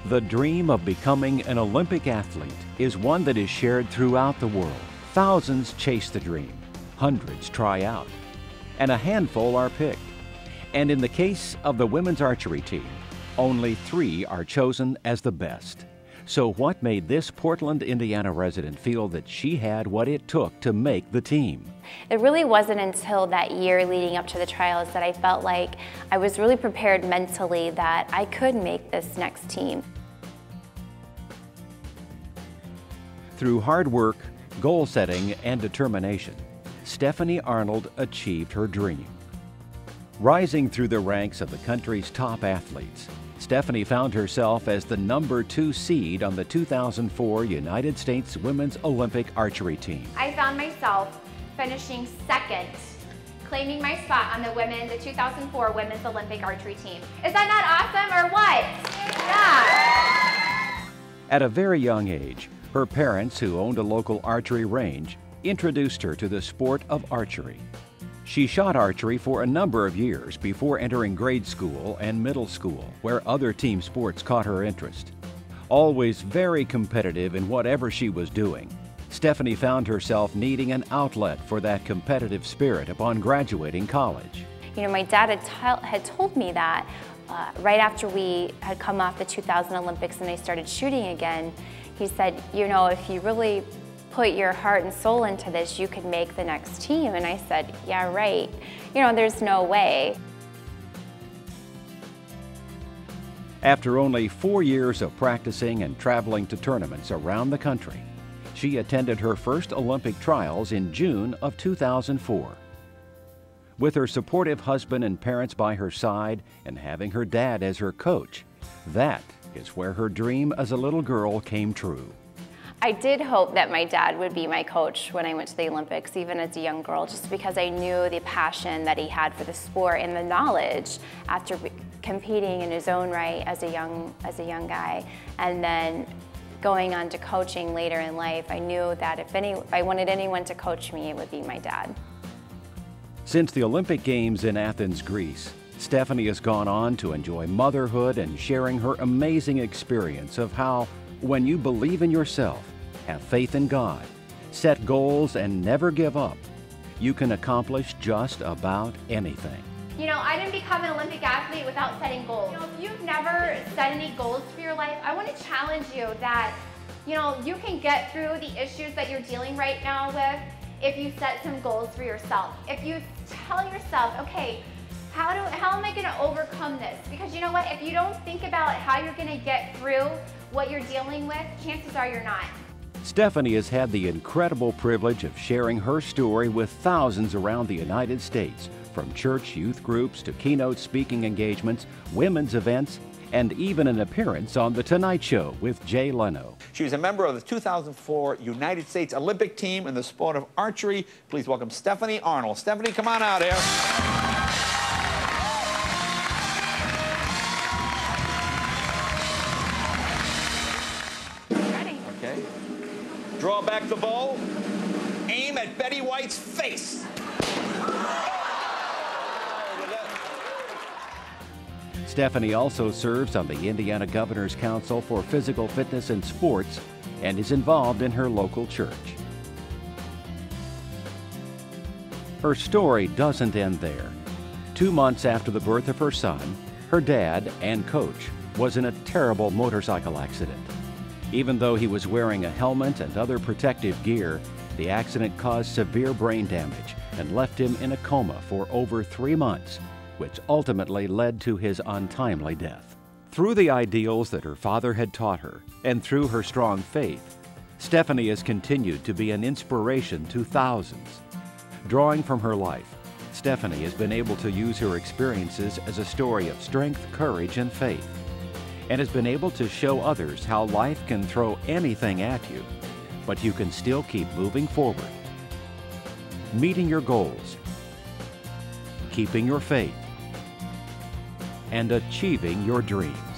The dream of becoming an Olympic athlete is one that is shared throughout the world. Thousands chase the dream, hundreds try out, and a handful are picked. And in the case of the women's archery team, only 3 are chosen as the best. So what made this Portland, Indiana resident feel that she had what it took to make the team? It really wasn't until that year leading up to the trials that I felt like I was really prepared mentally that I could make this next team. Through hard work, goal setting, and determination, Stephanie Arnold achieved her dream. Rising through the ranks of the country's top athletes, Stephanie found herself as the #2 seed on the 2004 United States Women's Olympic Archery team. I found myself finishing second, claiming my spot on the 2004 Women's Olympic Archery team. Is that not awesome or what? Yeah! At a very young age, her parents, who owned a local archery range, introduced her to the sport of archery. She shot archery for a number of years before entering grade school and middle school, where other team sports caught her interest. Always very competitive in whatever she was doing, Stephanie found herself needing an outlet for that competitive spirit upon graduating college. You know, my dad had told me that right after we had come off the 2000 Olympics and I started shooting again, he said, you know, if you really put your heart and soul into this, you could make the next team. And I said, yeah, right. You know, there's no way. After only 4 years of practicing and traveling to tournaments around the country, she attended her first Olympic trials in June of 2004. With her supportive husband and parents by her side and having her dad as her coach, that is where her dream as a little girl came true. I did hope that my dad would be my coach when I went to the Olympics, even as a young girl, just because I knew the passion that he had for the sport and the knowledge after competing in his own right as a young guy. And then going on to coaching later in life, I knew that if I wanted anyone to coach me, it would be my dad. Since the Olympic Games in Athens, Greece, Stephanie has gone on to enjoy motherhood and sharing her amazing experience of how, when you believe in yourself, have faith in God, set goals, and never give up, you can accomplish just about anything. You know, I didn't become an Olympic athlete without setting goals. You know, if you've never set any goals for your life, I want to challenge you that, you know, you can get through the issues that you're dealing right now with if you set some goals for yourself. If you tell yourself, okay, how am I going to overcome this? Because you know what, if you don't think about how you're going to get through what you're dealing with, chances are you're not. Stephanie has had the incredible privilege of sharing her story with thousands around the United States, from church youth groups to keynote speaking engagements, women's events, and even an appearance on The Tonight Show with Jay Leno. She was a member of the 2004 United States Olympic team in the sport of archery. Please welcome Stephanie Arnold. Stephanie, come on out here. Okay. Draw back the bow. Aim at Betty White's face. Stephanie also serves on the Indiana Governor's Council for Physical Fitness and Sports and is involved in her local church. Her story doesn't end there. 2 months after the birth of her son, her dad and coach was in a terrible motorcycle accident. Even though he was wearing a helmet and other protective gear, the accident caused severe brain damage and left him in a coma for over 3 months, which ultimately led to his untimely death. Through the ideals that her father had taught her and through her strong faith, Stephanie has continued to be an inspiration to thousands. Drawing from her life, Stephanie has been able to use her experiences as a story of strength, courage, and faith, and has been able to show others how life can throw anything at you, but you can still keep moving forward, meeting your goals, keeping your faith, and achieving your dreams.